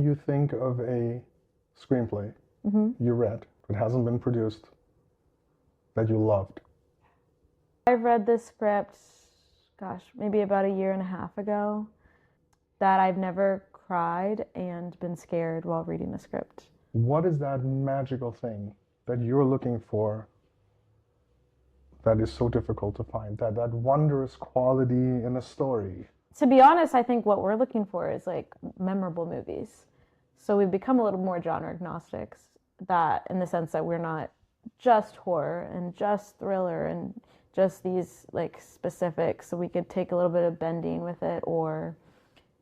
You think of a screenplay you read that hasn't been produced that you loved. I've read this script, gosh, maybe about a year and a half ago, that I've never cried and been scared while reading the script. What is that magical thing that you're looking for that is so difficult to find? That wondrous quality in a story? To be honest, I think what we're looking for is like memorable movies. So we've become a little more genre agnostics, that in the sense that we're not just horror and just thriller and just these like specifics. So we could take a little bit of bending with it, or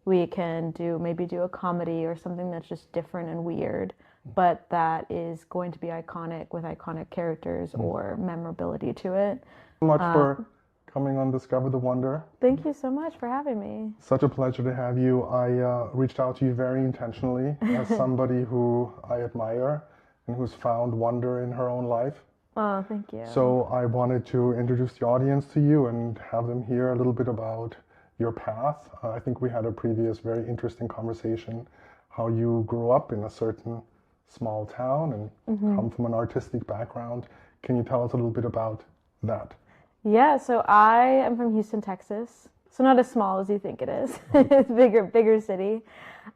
we can maybe do a comedy or something that's just different and weird, but that is going to be iconic with iconic characters or memorability to it. So much for coming on Discover the Wonder. Thank you so much for having me. Such a pleasure to have you. I reached out to you very intentionally as somebody who I admire and who's found wonder in her own life. Oh, thank you. So I wanted to introduce the audience to you and have them hear a little bit about your path. I think we had a previous very interesting conversation, how you grew up in a certain small town and come from an artistic background. Can you tell us a little bit about that? Yeah, so I am from Houston, Texas. So not as small as you think it is. It's bigger city.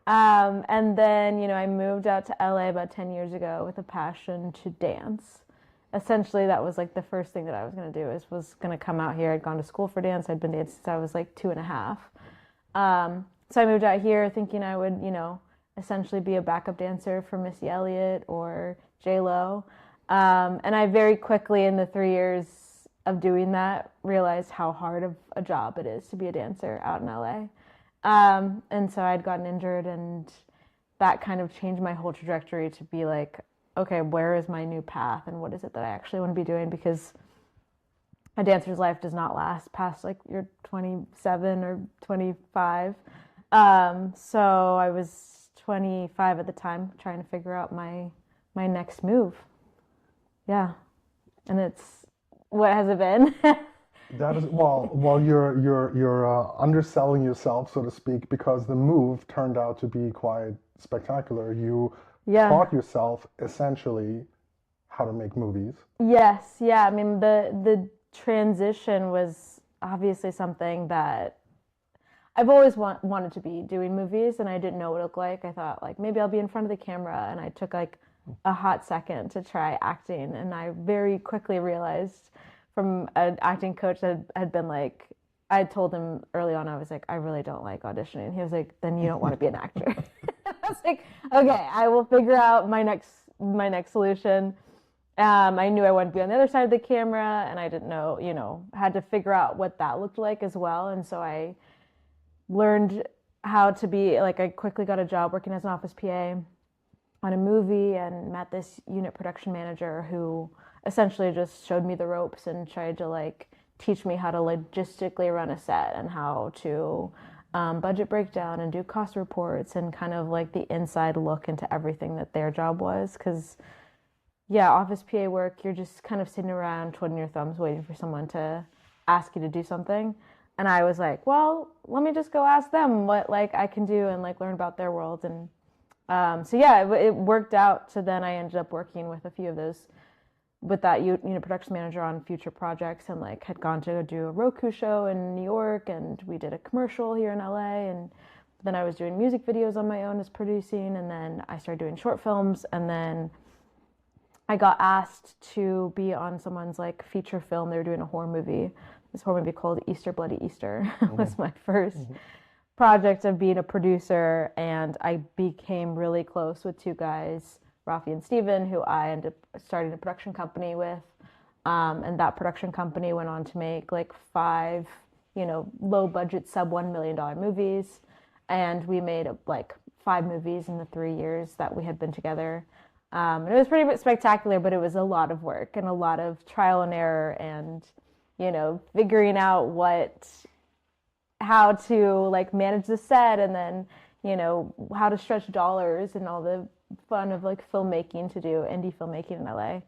And then, I moved out to LA about 10 years ago with a passion to dance. Essentially, that was like the first thing that I was going to do was going to come out here. I'd gone to school for dance. I'd been dancing since I was like 2.5. So I moved out here thinking I would, essentially be a backup dancer for Missy Elliott or J-Lo. And I very quickly in the 3 years of doing that realized how hard of a job it is to be a dancer out in LA. And so I'd gotten injured, and that kind of changed my whole trajectory to be like, okay, where is my new path and what is it that I actually want to be doing? Because a dancer's life does not last past like you're 27 or 25. So I was 25 at the time trying to figure out my next move. Yeah. And what has it been? That is, well, you're underselling yourself, so to speak, because the move turned out to be quite spectacular. You taught yourself essentially how to make movies. Yes, yeah. I mean, the transition was obviously something that I've always wanted to be doing movies, and I didn't know what it looked like. I thought like maybe I'll be in front of the camera, and I took like a hot second to try acting, and I very quickly realized from an acting coach that had been like, I told him early on, I was like, I really don't like auditioning. He was like, then you don't want to be an actor. I was like, okay, I will figure out my next solution. I knew I wanted to be on the other side of the camera, and I didn't know, had to figure out what that looked like as well. And so I learned how to be like, I quickly got a job working as an office PA on a movie and met this unit production manager who essentially just showed me the ropes and tried to like teach me how to logistically run a set and how to budget breakdown and do cost reports and kind of like the inside look into everything that their job was. Because office PA work, you're just kind of sitting around twiddling your thumbs waiting for someone to ask you to do something. And I was like, well, let me just go ask them what like I can do and like learn about their world. And it worked out. So then I ended up working with a few of those, with that unit production manager on future projects, and like had gone to do a Roku show in New York, and we did a commercial here in LA, and then I was doing music videos on my own as producing, and then I started doing short films, and then I got asked to be on someone's like feature film. They were doing this horror movie called Easter Bloody Easter. Was my first project of being a producer, and I became really close with two guys, Rafi and Steven, who I ended up starting a production company with. And that production company went on to make like 5, low budget sub $1 million movies. And we made like 5 movies in the 3 years that we had been together. And it was pretty spectacular, but it was a lot of work and a lot of trial and error and, figuring out how to like manage the set, and then, how to stretch dollars and all the fun of like filmmaking to do indie filmmaking in LA.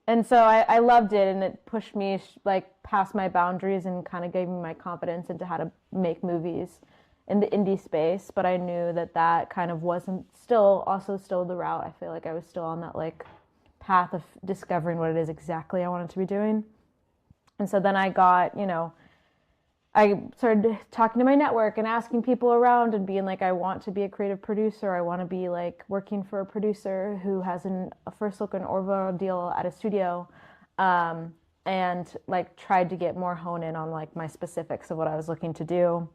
And so I loved it, and it pushed me like past my boundaries and kind of gave me my confidence into how to make movies in the indie space, but I knew that that kind of wasn't still the route. I feel like I was still on that like path of discovering what it is exactly I wanted to be doing. And so then I got, I started talking to my network and asking people around and being like, I want to be a creative producer. I want to be like working for a producer who has a first look and Orville deal at a studio. And like tried to get more hone in on like my specifics of what I was looking to do.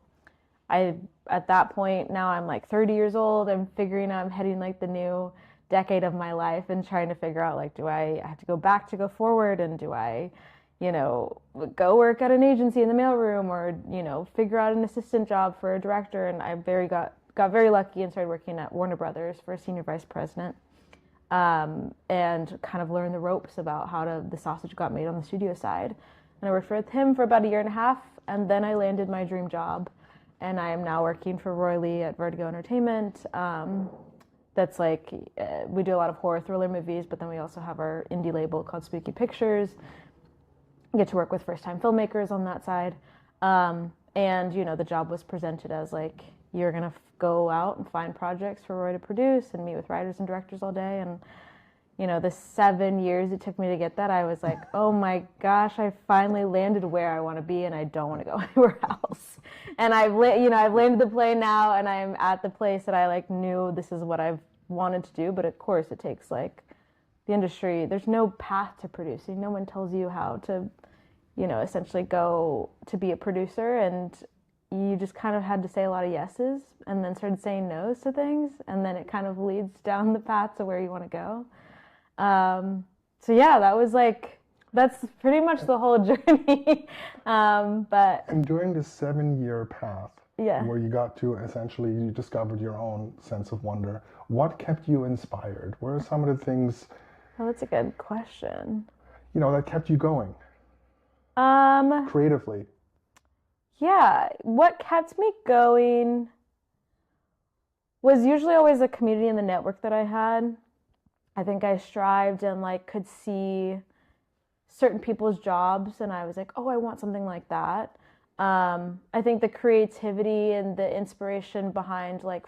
At that point, now I'm like 30 years old. I'm figuring I'm heading like the new decade of my life and trying to figure out like, do I have to go back to go forward, and do I, go work at an agency in the mailroom, or, figure out an assistant job for a director. And I got very lucky and started working at Warner Brothers for a senior vice president, and kind of learned the ropes about how the sausage got made on the studio side. And I worked with him for about a year and a half, and then I landed my dream job. And I am now working for Roy Lee at Vertigo Entertainment. That's like, we do a lot of horror thriller movies, but then we also have our indie label called Spooky Pictures. I get to work with first-time filmmakers on that side. And, the job was presented as like, you're going to go out and find projects for Roy to produce and meet with writers and directors all day. And, the 7 years it took me to get that, I was like, oh my gosh, I finally landed where I want to be, and I don't want to go anywhere else. And I've landed the plane now, and I'm at the place that I like knew this is what I've wanted to do. But of course it takes like the industry, there's no path to producing. No one tells you how to, essentially go to be a producer, and you just kind of had to say a lot of yeses and then started saying no's to things. And then it kind of leads down the path to where you want to go. So yeah, that's pretty much the whole journey. And during this 7-year path, yeah, where you got to essentially, you discovered your own sense of wonder, what kept you inspired? What are some of the things? Oh, that's a good question. That kept you going? Creatively. Yeah, what kept me going was usually always the community and the network that I had. I think I strived and like could see certain people's jobs, and I was like, oh, I want something like that. I think the creativity and the inspiration behind like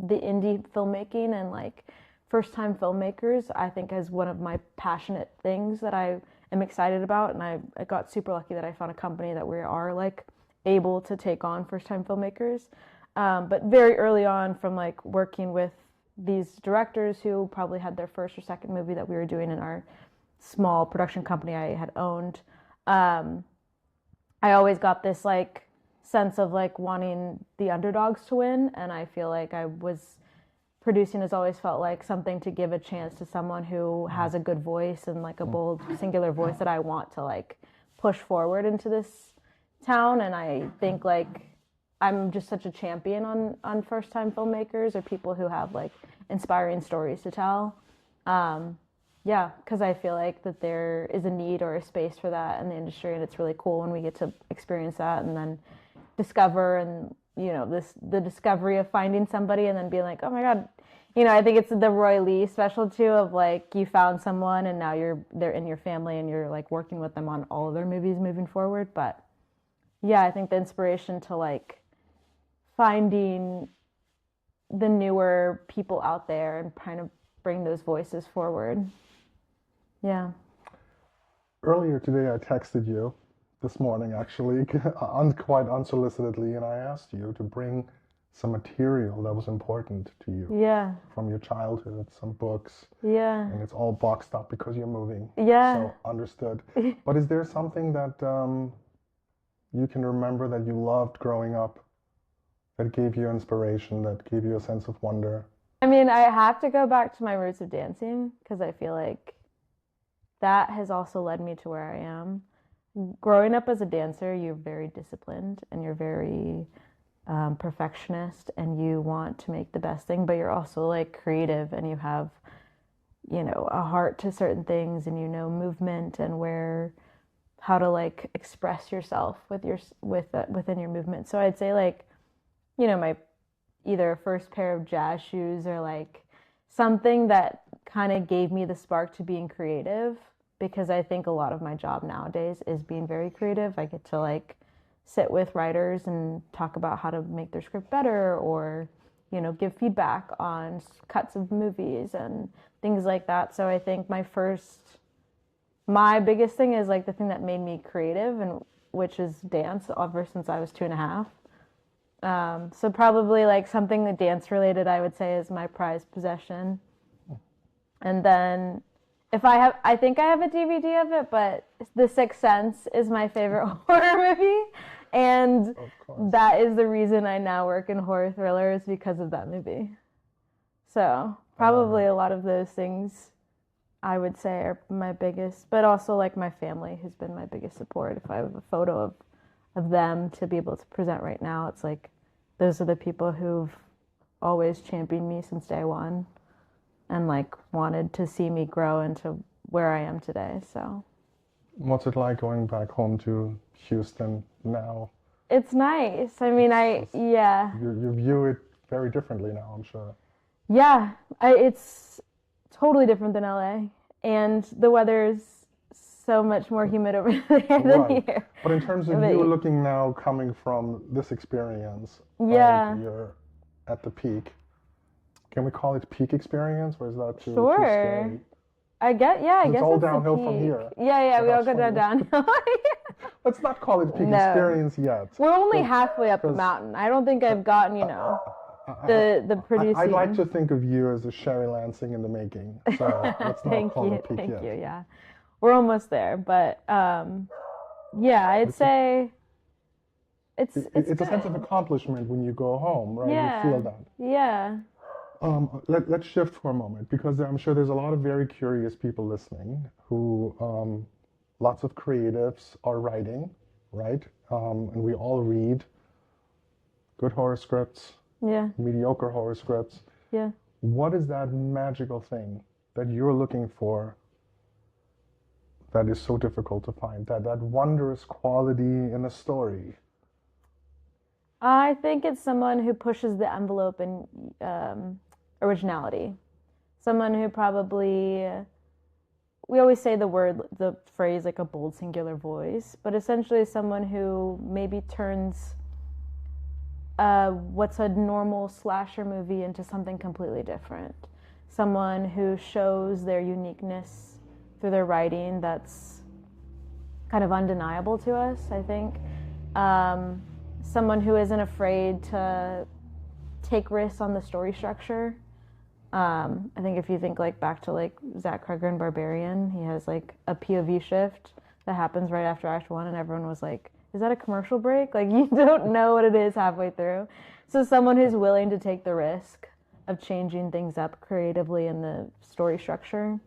the indie filmmaking and like first-time filmmakers, I think is one of my passionate things that I am excited about. And I got super lucky that I found a company that we are like able to take on first-time filmmakers. But very early on, from like working with these directors who probably had their first or second movie that we were doing in our small production company I had owned, I always got this like sense of like wanting the underdogs to win. And I feel like producing has always felt like something to give a chance to someone who has a good voice and like a bold singular voice that I want to like push forward into this town. And I think like I'm just such a champion on first-time filmmakers or people who have like inspiring stories to tell. Yeah, because I feel like that there is a need or a space for that in the industry, and it's really cool when we get to experience that and then discover and the discovery of finding somebody and then being like, oh my God, I think it's the Roy Lee special too of like you found someone and now they're in your family and you're like working with them on all of their movies moving forward. But yeah, I think the inspiration to like finding the newer people out there and kind of bring those voices forward. Yeah. Earlier today, I texted you, this morning actually, quite unsolicitedly, and I asked you to bring some material that was important to you. Yeah. From your childhood, some books. Yeah. And it's all boxed up because you're moving. Yeah. So understood. But is there something that you can remember that you loved growing up, that gave you inspiration, that gave you a sense of wonder? I mean, I have to go back to my roots of dancing because I feel like that has also led me to where I am. Growing up as a dancer, you're very disciplined and you're very perfectionist and you want to make the best thing, but you're also like creative and you have, a heart to certain things and movement and how to like express yourself within your movement. So I'd say like, my either first pair of jazz shoes or like something that kind of gave me the spark to being creative, because I think a lot of my job nowadays is being very creative. I get to like sit with writers and talk about how to make their script better, or give feedback on cuts of movies and things like that. So I think my biggest thing is like the thing that made me creative, and which is dance ever since I was 2.5. So probably like something dance related, I would say, is my prized possession. And then I think I have a DVD of it, but The Sixth Sense is my favorite horror movie. And that is the reason I now work in horror thrillers, because of that movie. So probably a lot of those things I would say are my biggest, but also like my family has been my biggest support. If I have a photo of them to be able to present right now, it's like those are the people who've always championed me since day one and like wanted to see me grow into where I am today. So what's it like going back home to Houston now? It's nice. I mean, You view it very differently now, I'm sure. Yeah, it's totally different than LA, and the weather's so much more humid over there than here. But in terms of you looking now, coming from this experience, yeah, you're at the peak. Can we call it peak experience, or is that too scary? I guess it's all downhill from here. Yeah, so we all go downhill. Let's not call it peak experience yet. We're only halfway up the mountain. I don't think I've gotten, the producing. I'd like to think of you as a Sherry Lansing in the making. So let's not call it peak yet. Thank you, yeah. We're almost there, but I'd say it's a sense of accomplishment when you go home, right? Yeah. You feel that. Yeah. Let's shift for a moment, because I'm sure there's a lot of very curious people listening who, lots of creatives are writing, right? And we all read good horror scripts, mediocre horror scripts. Yeah. What is that magical thing that you're looking for that is so difficult to find? That wondrous quality in a story? I think it's someone who pushes the envelope in originality. Someone who probably, we always say the phrase like a bold singular voice, but essentially someone who maybe turns what's a normal slasher movie into something completely different. Someone who shows their uniqueness through their writing that's kind of undeniable to us, I think. Someone who isn't afraid to take risks on the story structure. I think if you think like back to like Zach Cregger in Barbarian, he has like a POV shift that happens right after Act 1, and everyone was like, is that a commercial break? Like, you don't know what it is halfway through. So someone who's willing to take the risk of changing things up creatively in the story structure.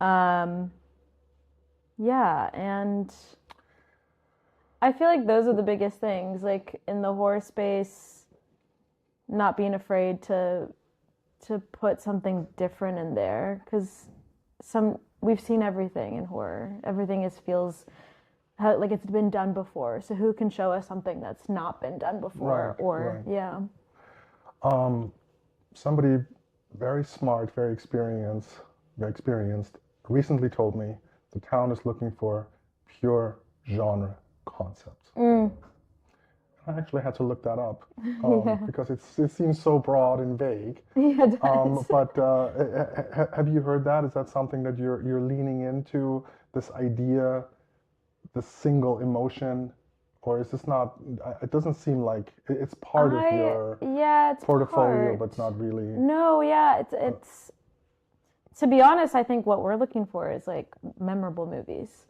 And I feel like those are the biggest things, like in the horror space, not being afraid to put something different in there, because we've seen everything in horror. Everything feels like it's been done before. So who can show us something that's not been done before? Somebody very smart, very experienced, recently told me the town is looking for pure genre concepts. I actually had to look that up because it seems so broad and vague. Yeah, it does. But have you heard that? Is that something that you're leaning into, this idea, the single emotion, or is this not? It doesn't seem like it's part of your portfolio, but not really. No, it's. To be honest, I think what we're looking for is like memorable movies.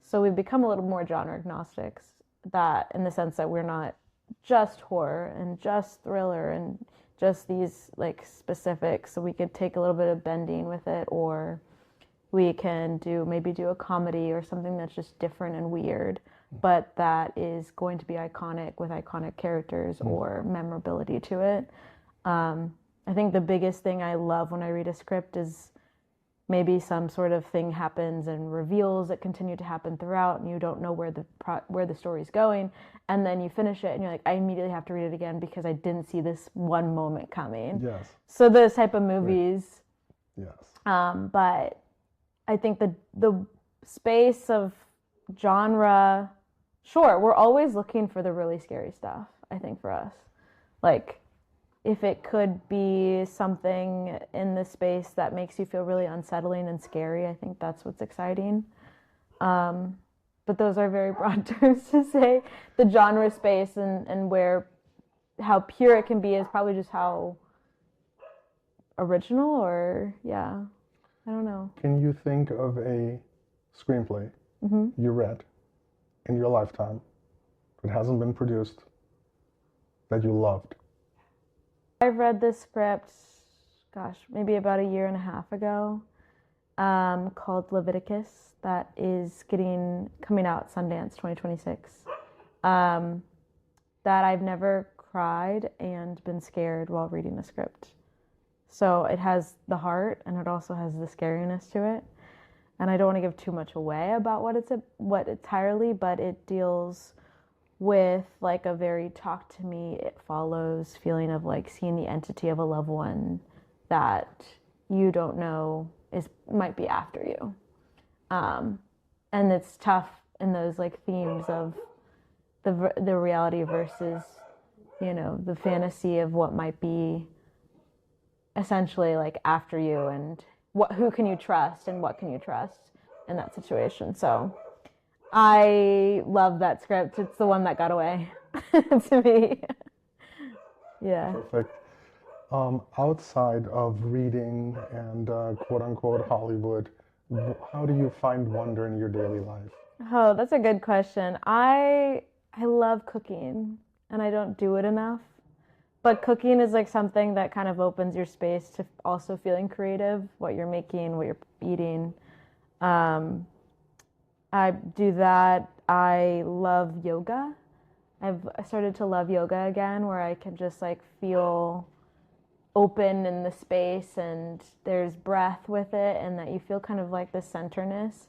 So we've become a little more genre agnostics, that in the sense that we're not just horror and just thriller and just these like specifics. So we could take a little bit of bending with it, or we can maybe do a comedy or something that's just different and weird, but that is going to be iconic with iconic characters or memorability to it. I think the biggest thing I love when I read a script is maybe some sort of thing happens and reveals that continue to happen throughout, and you don't know where the story's going, and then you finish it and you're like, I immediately have to read it again because I didn't see this one moment coming. Yes. So those type of movies. Yes. But I think the space of genre Sure, we're always looking for the really scary stuff, I think, for us. Like, if it could be something in the space that makes you feel really unsettling and scary, I think that's what's exciting. But those are very broad terms to say. The genre space and where how pure it can be is probably just how original or yeah, I don't know. Can you think of a screenplay you read in your lifetime that hasn't been produced that you loved? I've read this script, gosh, maybe about a year and a half ago, called Leviticus, that is coming out Sundance 2026. That I've never cried and been scared while reading the script. So it has the heart and it also has the scariness to it. And I don't want to give too much away about what entirely, but it deals with like a very talk to me, it follows feeling of like seeing the entity of a loved one that you don't know might be after you. And it's tough in those like themes of the reality versus, the fantasy of what might be essentially like after you, and who can you trust and what can you trust in that situation. So I love that script. It's the one that got away to me. Yeah. Perfect. Outside of reading and quote unquote Hollywood, how do you find wonder in your daily life? Oh, that's a good question. I love cooking and I don't do it enough. But cooking is like something that kind of opens your space to also feeling creative, what you're making, what you're eating. I do that. I love yoga. I started to love yoga again, where I can just like feel open in the space and there's breath with it and that you feel kind of like this centerness.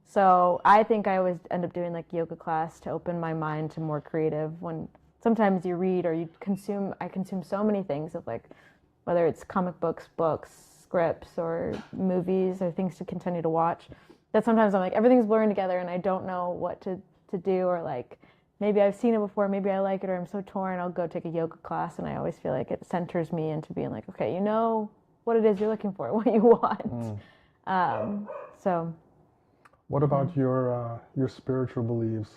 So I think I always end up doing like yoga class to open my mind to more creative. When sometimes you read or I consume so many things of like, whether it's comic books, scripts, or movies or things to continue to watch, that sometimes I'm like, everything's blurring together and I don't know what to do, or like, maybe I've seen it before, maybe I like it, or I'm so torn, I'll go take a yoga class and I always feel like it centers me into being like, okay, you know what it is you're looking for, what you want. So. What about your spiritual beliefs?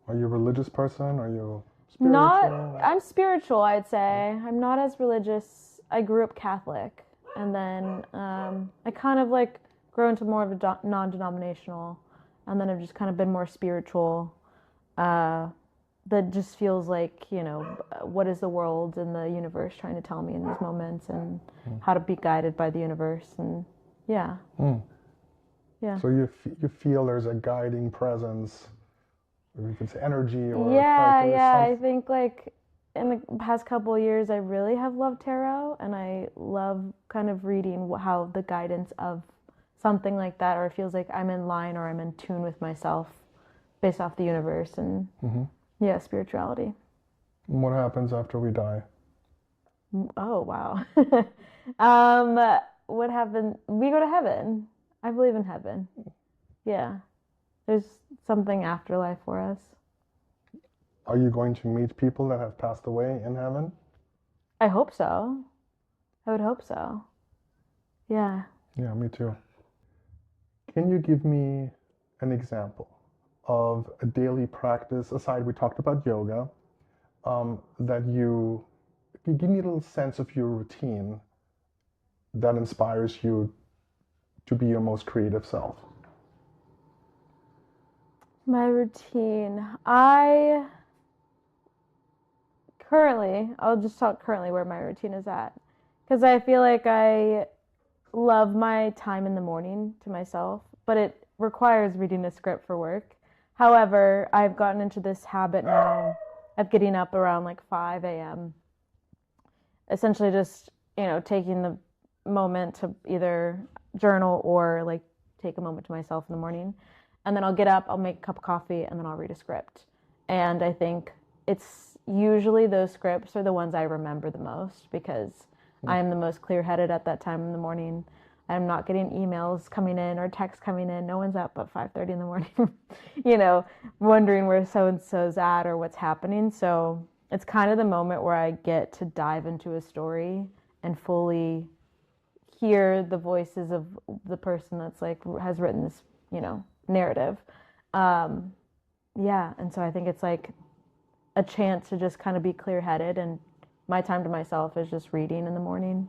Are you a religious person? Are you spiritual? I'm spiritual, I'd say. I'm not as religious. I grew up Catholic, and then I kind of like grew into more of a non-denominational, and then I've just kind of been more spiritual. That just feels like, what is the world and the universe trying to tell me in these moments, and how to be guided by the universe, and yeah. Yeah. So you feel there's a guiding presence, or you could say energy, or yeah. I think like in the past couple of years, I really have loved tarot, and I love kind of reading how the guidance of something like that, or it feels like I'm in line or I'm in tune with myself based off the universe and spirituality. And what happens after we die? Oh, wow. What happened? We go to heaven. I believe in heaven. Yeah. There's something afterlife for us. Are you going to meet people that have passed away in heaven? I hope so. I would hope so. Yeah. Yeah, me too. Can you give me an example of a daily practice, aside we talked about yoga, that you give me a little sense of your routine that inspires you to be your most creative self? My routine. I'll just talk currently where my routine is at. Because I feel like I love my time in the morning to myself, but it requires reading a script for work. However, I've gotten into this habit now of getting up around like 5 a.m. Essentially just, taking the moment to either journal or like take a moment to myself in the morning. And then I'll get up, I'll make a cup of coffee, and then I'll read a script. And I think it's usually those scripts are the ones I remember the most, because I am the most clear-headed at that time in the morning. I'm not getting emails coming in or texts coming in. No one's up at 5:30 in the morning, wondering where so-and-so's at or what's happening. So it's kind of the moment where I get to dive into a story and fully hear the voices of the person that's like has written this, narrative. Yeah, and so I think it's like a chance to just kind of be clear-headed, and my time to myself is just reading in the morning,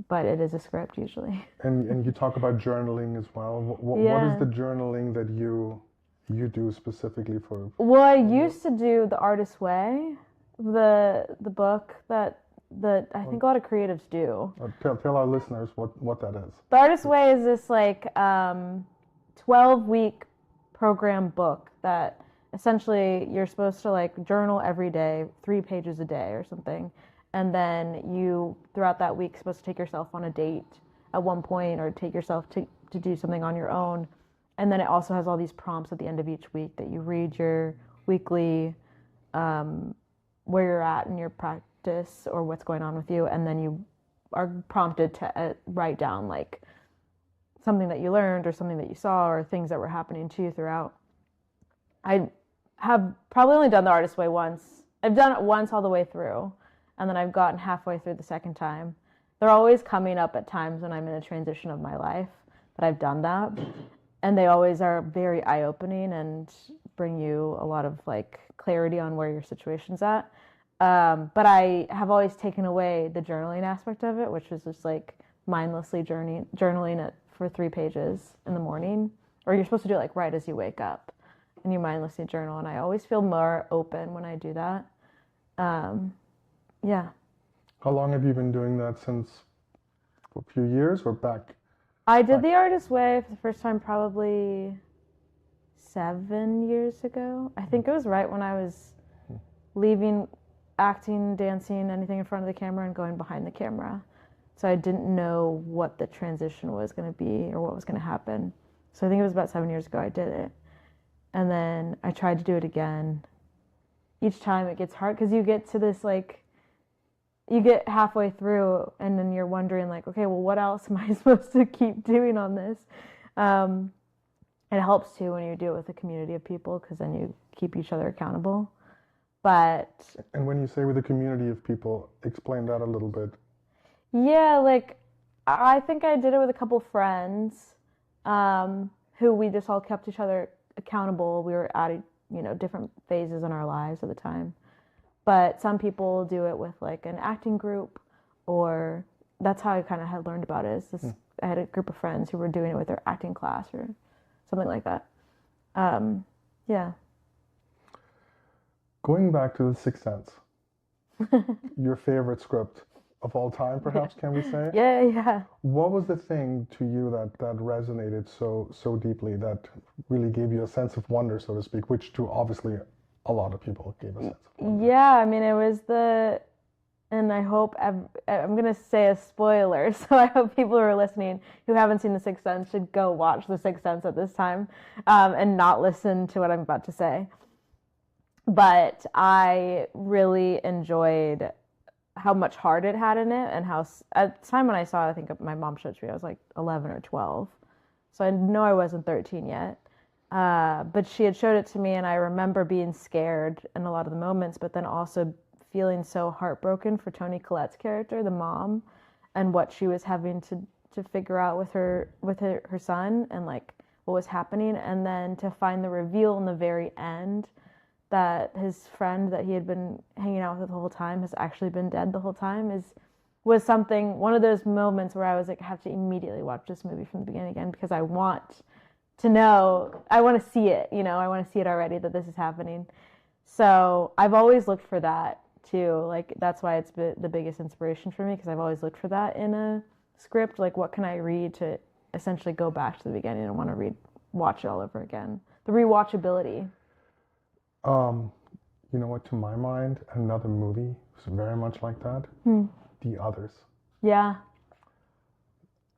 but it is a script usually. And you talk about journaling as well. What is the journaling that you do specifically for? Well, I used to do The Artist's Way, the book that I think a lot of creatives do. Tell our listeners what that is. The Artist's Way is this like 12-week program book that essentially you're supposed to like journal every day, 3 pages a day or something. And then you, throughout that week, supposed to take yourself on a date at one point or take yourself to do something on your own. And then it also has all these prompts at the end of each week that you read your weekly, where you're at in your practice or what's going on with you. And then you are prompted to write down like something that you learned or something that you saw or things that were happening to you throughout. I have probably only done The Artist's Way once. I've done it once all the way through, and then I've gotten halfway through the second time. They're always coming up at times when I'm in a transition of my life that I've done that, and they always are very eye-opening and bring you a lot of like clarity on where your situation's at. But I have always taken away the journaling aspect of it, which is just like mindlessly journaling it for 3 pages in the morning, or you're supposed to do it like right as you wake up and you mindlessly journal. And I always feel more open when I do that. Yeah. How long have you been doing that? Since a few years or back? I did The Artist's Way for the first time probably 7 years ago. I think it was right when I was leaving acting, dancing, anything in front of the camera and going behind the camera. So I didn't know what the transition was going to be or what was going to happen. So I think it was about 7 years ago I did it. And then I tried to do it again. Each time it gets hard because you get to this like, you get halfway through and then you're wondering like, okay, well, what else am I supposed to keep doing on this? It helps too when you do it with a community of people because then you keep each other accountable. And when you say with a community of people, explain that a little bit. Yeah, like I think I did it with a couple friends who we just all kept each other accountable. We were at different phases in our lives at the time. But some people do it with like an acting group, or that's how I kind of had learned about it. I had a group of friends who were doing it with their acting class or something like that. Yeah. Going back to The Sixth Sense, your favorite script of all time, perhaps, can we say? Yeah. What was the thing to you that resonated so deeply, that really gave you a sense of wonder, so to speak, which to obviously a lot of people gave a sense of wonder? Yeah, I mean, it was and I hope, I'm going to say a spoiler, so I hope people who are listening who haven't seen The Sixth Sense should go watch The Sixth Sense at this time and not listen to what I'm about to say. But I really enjoyed how much heart it had in it, and how at the time when I saw it, I think my mom showed it to me, I was like 11 or 12. So I know I wasn't 13 yet. But she had showed it to me, and I remember being scared in a lot of the moments, but then also feeling so heartbroken for Toni Collette's character, the mom, and what she was having to figure out with her son and like what was happening. And then to find the reveal in the very end that his friend that he had been hanging out with the whole time has actually been dead the whole time was one of those moments where I was like, I have to immediately watch this movie from the beginning again, because I want to know, I want to see it, I want to see it already, that this is happening. So I've always looked for that too. Like, that's why it's the biggest inspiration for me, because I've always looked for that in a script. Like, what can I read to essentially go back to the beginning and want to watch it all over again? The rewatchability. You know what, to my mind, another movie was very much like that. The Others. Yeah.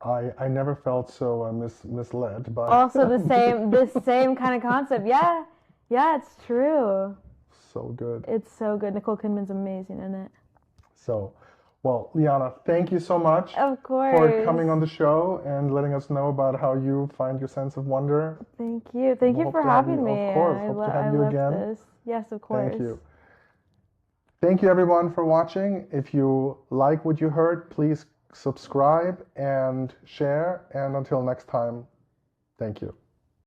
I never felt so misled, but also the same kind of concept. Yeah, it's true. So good. It's so good. Nicole Kidman's amazing in it. So, Well, Liana, thank you so much Of for course. coming on the show and letting us know about how you find your sense of wonder. Thank you. Thank you Hope for to have having you. me. Of course, hope to have I you loved again. this. Yes, of course. Thank you. Thank you everyone for watching. If you like what you heard, please subscribe and share. And until next time, thank you.